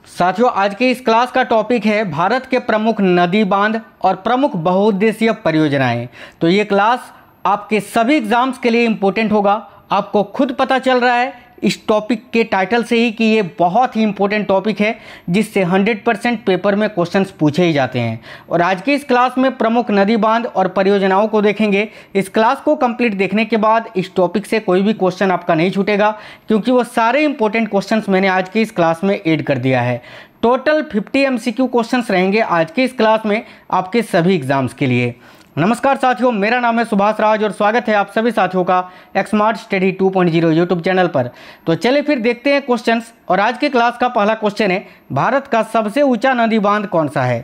साथियों, आज के इस क्लास का टॉपिक है भारत के प्रमुख नदी बांध और प्रमुख बहुउद्देशीय परियोजनाएं। तो ये क्लास आपके सभी एग्जाम्स के लिए इम्पोर्टेंट होगा। आपको खुद पता चल रहा है इस टॉपिक के टाइटल से ही कि ये बहुत ही इम्पोर्टेंट टॉपिक है जिससे 100% पेपर में क्वेश्चंस पूछे ही जाते हैं। और आज की इस क्लास में प्रमुख नदी बांध और परियोजनाओं को देखेंगे। इस क्लास को कंप्लीट देखने के बाद इस टॉपिक से कोई भी क्वेश्चन आपका नहीं छूटेगा, क्योंकि वो सारे इंपॉर्टेंट क्वेश्चंस मैंने आज की इस क्लास में ऐड कर दिया है। टोटल 50 MCQ क्वेश्चंस रहेंगे आज की इस क्लास में आपके सभी एग्जाम्स के लिए। नमस्कार साथियों, मेरा नाम है सुभाष राज और स्वागत है आप सभी साथियों का स्मार्ट स्टडी 2.0 यूट्यूब चैनल पर। तो चलिए फिर देखते हैं क्वेश्चंस। और आज की क्लास का पहला क्वेश्चन है, भारत का सबसे ऊंचा नदी बांध कौन सा है?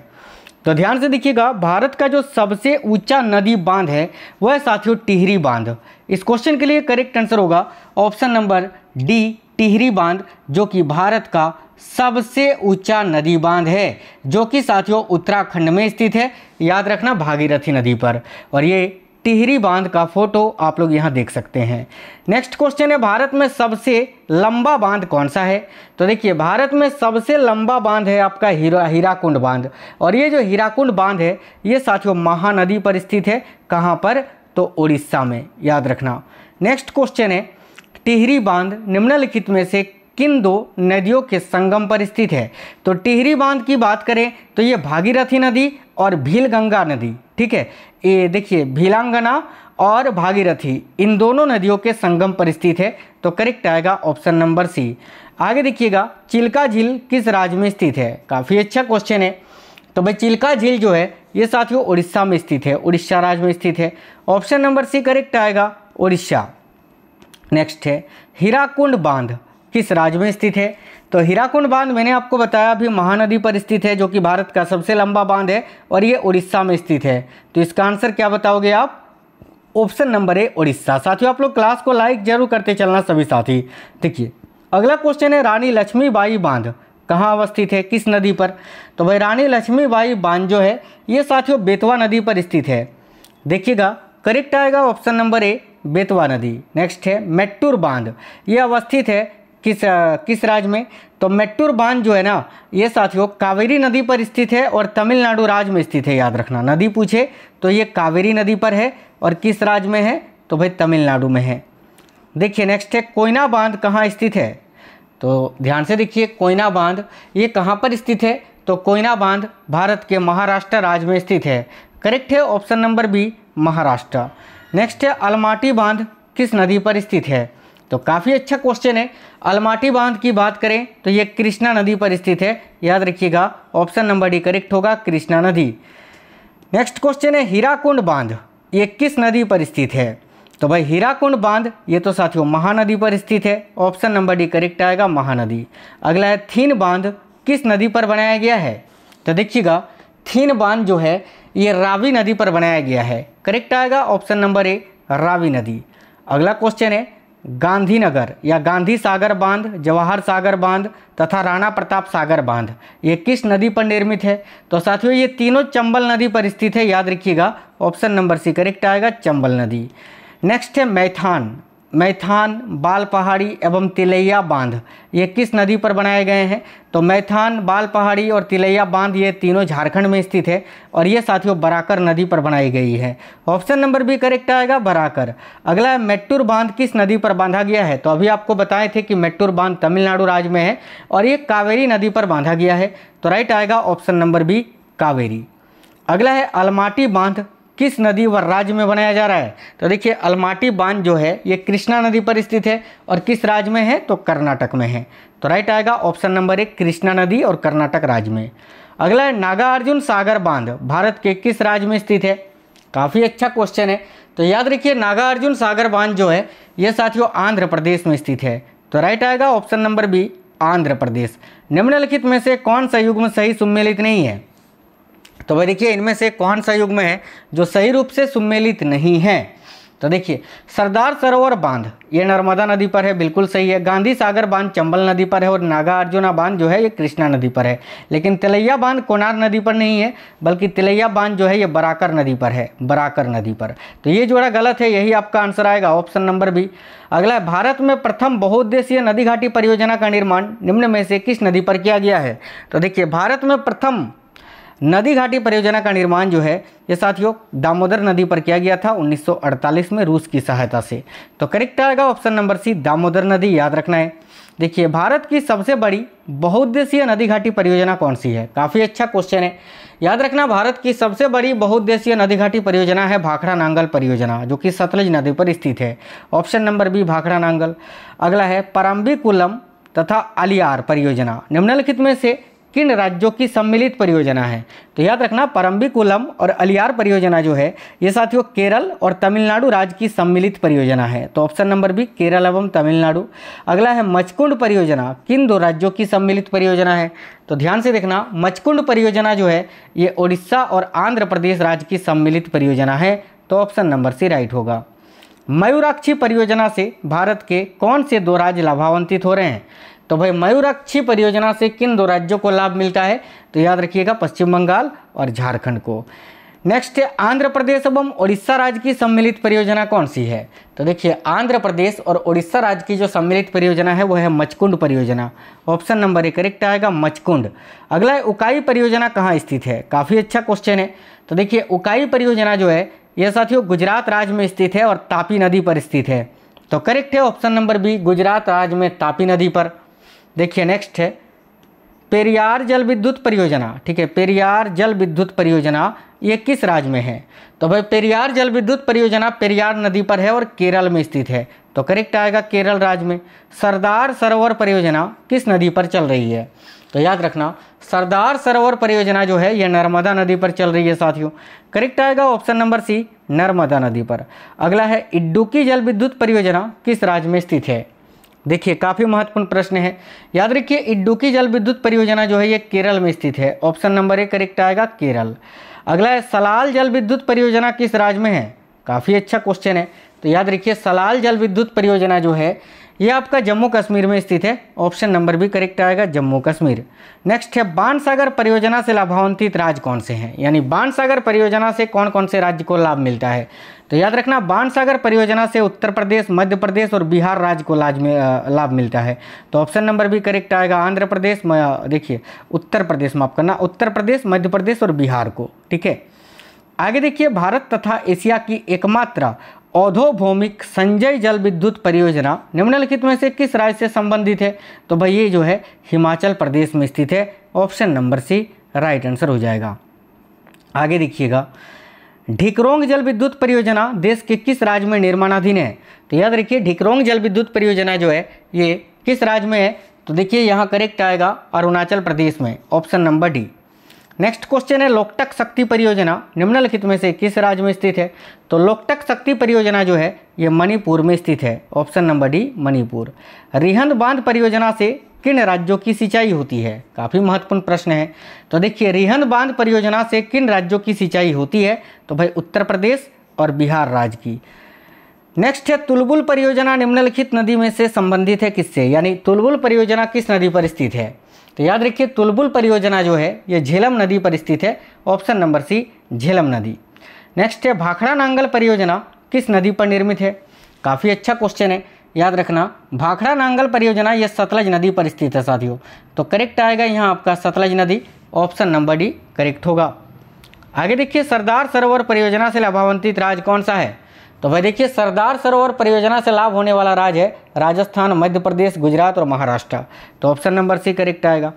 तो ध्यान से देखिएगा, भारत का जो सबसे ऊंचा नदी बांध है वह है साथियों टिहरी बांध। इस क्वेश्चन के लिए करेक्ट आंसर होगा ऑप्शन नंबर डी, टिहरी बांध, जो कि भारत का सबसे ऊंचा नदी बांध है, जो कि साथियों उत्तराखंड में स्थित है। याद रखना, भागीरथी नदी पर। और ये टिहरी बांध का फोटो आप लोग यहाँ देख सकते हैं। नेक्स्ट क्वेश्चन है, भारत में सबसे लंबा बांध कौन सा है? तो देखिए, भारत में सबसे लंबा बांध है आपका हीराकुंड बांध। और ये जो हीराकुंड बांध है ये साथियों महानदी पर स्थित है। कहाँ पर? तो उड़ीसा में, याद रखना। नेक्स्ट क्वेश्चन है, टिहरी बांध निम्नलिखित में से किन दो नदियों के संगम पर स्थित है? तो टिहरी बांध की बात करें तो ये भागीरथी नदी और भीलगंगा नदी, ठीक है, ये देखिए भीलांगना और भागीरथी इन दोनों नदियों के संगम पर स्थित है। तो करेक्ट आएगा ऑप्शन नंबर सी। आगे देखिएगा, चिल्का झील किस राज्य में स्थित है? काफ़ी अच्छा क्वेश्चन है। तो भाई चिल्का झील जो है ये साथियों उड़ीसा में स्थित है, उड़ीसा राज्य में स्थित है। ऑप्शन नंबर सी करेक्ट आएगा, उड़ीसा। नेक्स्ट है, हीराकुंड बांध किस राज्य में स्थित है? तो हीराकुंड बांध मैंने आपको बताया अभी महानदी पर स्थित है, जो कि भारत का सबसे लंबा बांध है और ये उड़ीसा में स्थित है। तो इसका आंसर क्या बताओगे आप? Option number A, Orissa. साथियों, आप लोग क्लास को लाइक जरूर करते चलना सभी साथी। देखिए अगला क्वेश्चन है, रानी लक्ष्मीबाई बांध कहाँ अवस्थित है, किस नदी पर? तो भाई रानी लक्ष्मीबाई बांध जो है ये साथियों बेतवा नदी पर स्थित है। देखिएगा करेक्ट आएगा ऑप्शन नंबर ए, बेतवा नदी। नेक्स्ट है, मेट्टूर बांध, ये अवस्थित है किस राज्य में? तो मेट्टूर बांध जो है ना ये साथियों कावेरी नदी पर स्थित है और तमिलनाडु राज्य में स्थित है। याद रखना, नदी पूछे तो ये कावेरी नदी पर है और किस राज्य में है? तो भाई तमिलनाडु में है। देखिए नेक्स्ट है, कोयना बांध कहाँ स्थित है? तो ध्यान से देखिए, कोयना बांध ये कहाँ पर स्थित है? तो कोयना बांध भारत के महाराष्ट्र राज्य में स्थित है। करेक्ट है option number B, Maharashtra. Next है, अलमाटी बांध किस नदी पर स्थित है? तो काफ़ी अच्छा क्वेश्चन है। अलमाटी बांध की बात करें तो ये कृष्णा नदी पर स्थित है। याद रखिएगा ऑप्शन नंबर डी करेक्ट होगा, कृष्णा नदी। नेक्स्ट क्वेश्चन है, हीराकुंड बांध ये किस नदी पर स्थित है? तो भाई हीराकुंड बांध ये तो साथियों महानदी पर स्थित है। ऑप्शन नंबर डी करेक्ट आएगा, महानदी। अगला है, थीन बांध किस नदी पर बनाया गया है? तो देखिएगा थीन बांध जो है ये रावी नदी पर बनाया गया है। करेक्ट आएगा ऑप्शन नंबर ए, रावी नदी। अगला क्वेश्चन है, गांधीनगर या गांधी सागर बांध, जवाहर सागर बांध तथा राणा प्रताप सागर बांध ये किस नदी पर निर्मित है? तो साथियों ये तीनों चंबल नदी पर स्थित है। याद रखिएगा ऑप्शन नंबर सी करेक्ट आएगा, चंबल नदी। नेक्स्ट है, मैथान, बाल पहाड़ी एवं तिलैया बांध ये किस नदी पर बनाए गए हैं? तो मैथान, बाल पहाड़ी और तिलैया बांध ये तीनों झारखंड में स्थित है और ये साथियों बराकर नदी पर बनाई गई है। ऑप्शन नंबर बी करेक्ट आएगा, बराकर। अगला है, मेट्टूर बांध किस नदी पर बांधा गया है? तो अभी आपको बताए थे कि मेट्टूर बांध तमिलनाडु राज्य में है और ये कावेरी नदी पर बांधा गया है। तो राइट आएगा ऑप्शन नंबर बी, कावेरी। अगला है, अलमाटी बांध किस नदी व राज्य में बनाया जा रहा है? तो देखिए अलमाटी बांध जो है ये कृष्णा नदी पर स्थित है और किस राज्य में है? तो कर्नाटक में है। तो राइट आएगा ऑप्शन नंबर एक, कृष्णा नदी और कर्नाटक राज्य में। अगला है, नागार्जुन सागर बांध भारत के किस राज्य में स्थित है? काफ़ी अच्छा क्वेश्चन है। तो याद रखिए नागार्जुन सागर बांध जो है ये साथियों आंध्र प्रदेश में स्थित है। तो राइट आएगा option number B, Andhra Pradesh. निम्नलिखित में से कौन सा युग्म सही सुमेलित नहीं है? तो भाई देखिए इनमें से कौन सा युग्म है जो सही रूप से सुमेलित नहीं है? तो देखिए सरदार सरोवर बांध ये नर्मदा नदी पर है, बिल्कुल सही है। गांधी सागर बांध चंबल नदी पर है और नागार्जुना बांध जो है ये कृष्णा नदी पर है। लेकिन तिलैया बांध कोनार नदी पर नहीं है, बल्कि तिलैया बांध जो है ये बराकर नदी पर है, बराकर नदी पर। तो ये जोड़ा गलत है, यही आपका आंसर आएगा ऑप्शन नंबर बी। अगला है, भारत में प्रथम बहुउद्देशीय नदी घाटी परियोजना का निर्माण निम्न में से किस नदी पर किया गया है? तो देखिए भारत में प्रथम नदी घाटी परियोजना का निर्माण जो है ये साथियों दामोदर नदी पर किया गया था 1948 में रूस की सहायता से। तो करेक्ट आएगा ऑप्शन नंबर सी, दामोदर नदी, याद रखना है। देखिए भारत की सबसे बड़ी बहुउद्देशीय नदी घाटी परियोजना कौन सी है? काफ़ी अच्छा क्वेश्चन है, याद रखना। भारत की सबसे बड़ी बहुउद्देशीय नदी घाटी परियोजना है भाखड़ा नांगल परियोजना, जो कि सतलज नदी पर स्थित है। Option number B Bhakra Nangal. अगला है परम्बिकुलम तथा अलियार परियोजना निम्नलिखित में से किन राज्यों की सम्मिलित परियोजना है? तो याद रखना परम्बिकुलम और अलियार परियोजना जो है ये साथियों केरल और तमिलनाडु राज्य की सम्मिलित परियोजना है। तो ऑप्शन नंबर बी केरल एवं तमिलनाडु। अगला है मचकुंड परियोजना किन दो राज्यों की सम्मिलित परियोजना है? तो ध्यान से देखना, मचकुंड परियोजना जो है ये ओडिशा और आंध्र प्रदेश राज्य की सम्मिलित परियोजना है। तो ऑप्शन नंबर सी राइट होगा। मयूराक्षी परियोजना से भारत के कौन से दो राज्य लाभान्वित हो रहे हैं? तो भाई मयूराक्षी परियोजना से किन दो राज्यों को लाभ मिलता है? तो याद रखिएगा पश्चिम बंगाल और झारखंड को। नेक्स्ट है आंध्र प्रदेश एवं उड़ीसा राज्य की सम्मिलित परियोजना कौन सी है? तो देखिए आंध्र प्रदेश और उड़ीसा राज्य की जो सम्मिलित परियोजना है वो है मचकुंड परियोजना। ऑप्शन नंबर ए करेक्ट आएगा मचकुंड। अगला है उकाई परियोजना कहाँ स्थित है? काफ़ी अच्छा क्वेश्चन है। तो देखिए उकाई परियोजना जो है यह साथियों गुजरात राज्य में स्थित है और तापी नदी पर स्थित है। तो करेक्ट है ऑप्शन नंबर बी, गुजरात राज्य में तापी नदी पर। देखिए नेक्स्ट है पेरियार जल विद्युत परियोजना, ठीक है, पेरियार जल विद्युत परियोजना ये किस राज्य में है? तो भाई पेरियार जल विद्युत परियोजना पेरियार नदी पर है और केरल में स्थित है। तो करेक्ट आएगा केरल राज्य में। सरदार सरोवर परियोजना किस नदी पर चल रही है? तो याद रखना सरदार सरोवर परियोजना जो है यह नर्मदा नदी पर चल रही है साथियों। करेक्ट आएगा ऑप्शन नंबर सी, नर्मदा नदी पर। अगला है इडुक्की जल विद्युत परियोजना किस राज्य में स्थित है? देखिए काफ़ी महत्वपूर्ण प्रश्न है, याद रखिए इडुक्की जल विद्युत परियोजना जो है ये केरल में स्थित है। ऑप्शन नंबर ए करेक्ट आएगा केरल। अगला है सलाल जल विद्युत परियोजना किस राज्य में है? काफ़ी अच्छा क्वेश्चन है। तो याद रखिए सलाल जल विद्युत परियोजना जो है ये आपका जम्मू कश्मीर में स्थित है। ऑप्शन नंबर बी करेक्ट आएगा जम्मू कश्मीर। नेक्स्ट है बाणसागर परियोजना से लाभान्वित राज्य कौन से हैं? यानी बाणसागर परियोजना से कौन कौन से राज्य को लाभ मिलता है? तो याद रखना बाणसागर परियोजना से उत्तर प्रदेश, मध्य प्रदेश और बिहार राज्य को लाभ मिलता है। तो ऑप्शन नंबर बी करेक्ट आएगा आंध्र प्रदेश, देखिए उत्तर प्रदेश, माफ करना, उत्तर प्रदेश, मध्य प्रदेश और बिहार को। ठीक है, आगे देखिए भारत तथा एशिया की एकमात्र औद्योभौमिक संजय जल विद्युत परियोजना निम्नलिखित में से किस राज्य से संबंधित है? तो भाई ये जो है हिमाचल प्रदेश में स्थित है। Option number C right answer हो जाएगा। आगे देखिएगा ढिकरोंग जल विद्युत परियोजना देश के किस राज्य में निर्माणाधीन है? तो याद रखिए ढिकरोंग जल विद्युत परियोजना जो है ये किस राज्य में है? तो देखिए यहाँ करेक्ट आएगा अरुणाचल प्रदेश में। Option number D. Next question है लोकटक शक्ति परियोजना निम्नलिखित में से किस राज्य में स्थित है? तो लोकटक शक्ति परियोजना जो है ये मणिपुर में स्थित है। Option number D Manipur. Rihand बांध परियोजना से किन राज्यों की सिंचाई होती है? काफ़ी महत्वपूर्ण प्रश्न है। तो देखिए रिहंद बांध परियोजना से किन राज्यों की सिंचाई होती है? तो भाई उत्तर प्रदेश और बिहार राज्य की। नेक्स्ट है तुलबुल परियोजना निम्नलिखित नदी में से संबंधित है किससे? यानी तुलबुल परियोजना किस नदी पर स्थित है? तो याद रखिए तुलबुल परियोजना जो है ये झेलम नदी पर स्थित है। ऑप्शन नंबर सी झेलम नदी। नेक्स्ट है भाखड़ा नांगल परियोजना किस नदी पर निर्मित है? काफ़ी अच्छा क्वेश्चन है, याद रखना भाखड़ा नांगल परियोजना ये सतलज नदी पर स्थित है साथियों। तो करेक्ट आएगा यहाँ आपका सतलज नदी। ऑप्शन नंबर डी करेक्ट होगा। आगे देखिए सरदार सरोवर परियोजना से लाभान्वित राज्य कौन सा है? तो भाई देखिए सरदार सरोवर परियोजना से लाभ होने वाला राज्य है राजस्थान, मध्य प्रदेश, गुजरात और महाराष्ट्र। तो ऑप्शन नंबर सी करेक्ट आएगा।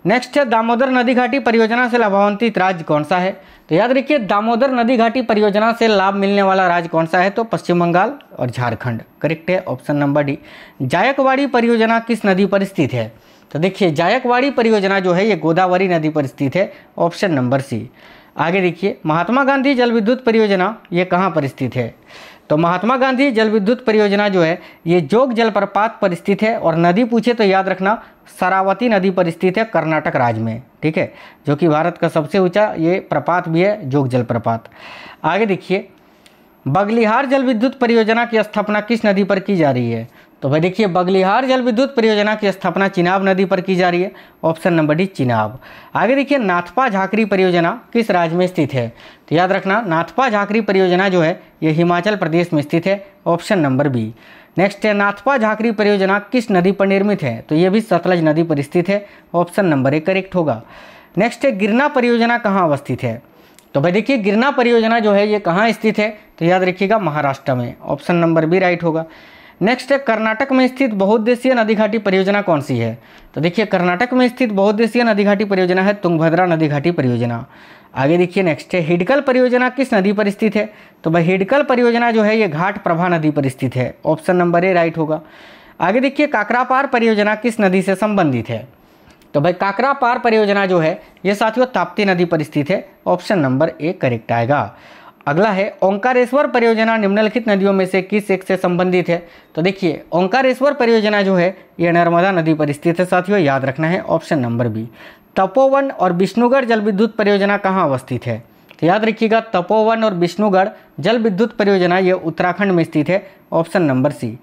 नेक्स्ट है दामोदर नदी घाटी परियोजना से लाभान्वित राज्य कौन सा है? तो याद रखिए दामोदर नदी घाटी परियोजना से लाभ मिलने वाला राज्य कौन सा है? तो पश्चिम बंगाल और झारखंड। करेक्ट है ऑप्शन नंबर डी। जायकवाड़ी परियोजना किस नदी पर स्थित है? तो देखिए जायकवाड़ी परियोजना जो है ये गोदावरी नदी पर स्थित है। Option number C. आगे देखिए महात्मा गांधी जल विद्युत परियोजना ये कहाँ पर स्थित है? तो महात्मा गांधी जल विद्युत परियोजना जो है ये जोग जलप्रपात पर स्थित है और नदी पूछे तो याद रखना शरावती नदी पर स्थित है कर्नाटक राज्य में। ठीक है, जो कि भारत का सबसे ऊंचा ये प्रपात भी है जोग जलप्रपात। आगे देखिए बगलिहार जल विद्युत परियोजना की स्थापना किस नदी पर की जा रही है? तो भाई देखिए, बगलिहार जल विद्युत परियोजना की स्थापना चिनाब नदी पर की जा रही है। Option number D Chenab. आगे देखिए, नाथपा झाकरी परियोजना किस राज्य में स्थित है? तो याद रखना, नाथपा झाकरी परियोजना जो है ये हिमाचल प्रदेश में स्थित है। Option number B. नेक्स्ट है, नाथपा झाकरी परियोजना किस नदी पर निर्मित है? तो ये भी सतलज नदी पर स्थित है। ऑप्शन नंबर ए करेक्ट होगा। नेक्स्ट है, गिरना परियोजना कहाँ अवस्थित है? तो भाई देखिए, गिरना परियोजना जो है ये कहाँ स्थित है? तो याद रखिएगा, महाराष्ट्र में। ऑप्शन नंबर बी राइट होगा। नेक्स्ट है, कर्नाटक में स्थित बहुउद्देशीय नदी घाटी परियोजना कौन सी है? तो देखिए, कर्नाटक में स्थित बहुउद्देशीय नदी घाटी परियोजना है तुंगभद्रा नदी घाटी परियोजना। आगे देखिए, नेक्स्ट है, हिडकल परियोजना किस नदी पर स्थित है? तो भाई हिडकल परियोजना जो है ये घाट प्रभा नदी पर स्थित है। ऑप्शन नंबर ए राइट होगा। आगे देखिए, काकरापार परियोजना किस नदी से संबंधित है? तो भाई काकरापार परियोजना जो है ये साथियों ताप्ती नदी पर स्थित है। ऑप्शन नंबर ए करेक्ट आएगा। अगला है, ओंकारेश्वर परियोजना निम्नलिखित नदियों में से किस एक से संबंधित है? तो देखिए, ओंकारेश्वर परियोजना जो है ये नर्मदा नदी पर स्थित है साथियों, याद रखना है। Option number B. तपोवन और विष्णुगढ़ जल विद्युत परियोजना कहाँ अवस्थित है? तो याद रखिएगा, तपोवन और विष्णुगढ़ जल विद्युत परियोजना ये उत्तराखंड में स्थित है। Option number C.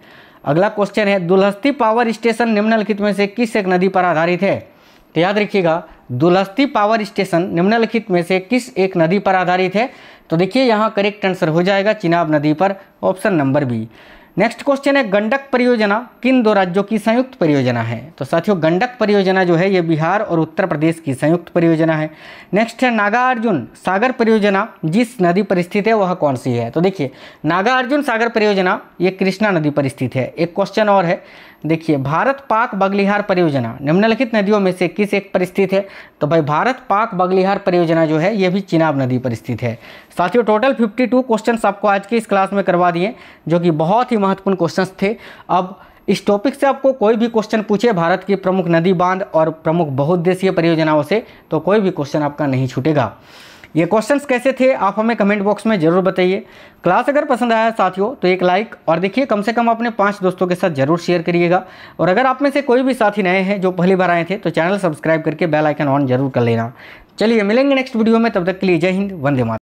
अगला क्वेश्चन है, दुलहस्ती पावर स्टेशन निम्नलिखित में से किस एक नदी पर आधारित है? तो याद रखिएगा, दुलहस्ती पावर स्टेशन निम्नलिखित में से किस एक नदी पर आधारित है? तो देखिए, यहाँ करेक्ट आंसर हो जाएगा चिनाब नदी पर। Option number B. Next question है, गंडक परियोजना किन दो राज्यों की संयुक्त परियोजना है? तो साथियों, गंडक परियोजना जो है ये बिहार और उत्तर प्रदेश की संयुक्त परियोजना है। नेक्स्ट है, नागार्जुन सागर परियोजना जिस नदी पर स्थित है वह कौन सी है? तो देखिए, नागार्जुन सागर परियोजना ये कृष्णा नदी पर स्थित है। एक क्वेश्चन और है, देखिए, भारत पाक बगलिहार परियोजना निम्नलिखित नदियों में से किस एक पर स्थित है? तो भाई भारत पाक बगलिहार परियोजना जो है ये भी चिनाब नदी पर स्थित है। साथियों, टोटल 52 क्वेश्चंस आपको आज की इस क्लास में करवा दिए, जो कि बहुत ही महत्वपूर्ण क्वेश्चंस थे। अब इस टॉपिक से आपको कोई भी क्वेश्चन पूछे भारत की प्रमुख नदी बांध और प्रमुख बहुउद्देशीय परियोजनाओं से, तो कोई भी क्वेश्चन आपका नहीं छूटेगा। ये क्वेश्चंस कैसे थे आप हमें कमेंट बॉक्स में जरूर बताइए। क्लास अगर पसंद आया साथियों तो एक लाइक, और देखिए कम से कम अपने 5 दोस्तों के साथ जरूर शेयर करिएगा। और अगर आप में से कोई भी साथी नए हैं जो पहली बार आए थे तो चैनल सब्सक्राइब करके बेल आइकन ऑन जरूर कर लेना। चलिए मिलेंगे नेक्स्ट वीडियो में, तब तक के लिए जय हिंद, वंदे मातरम।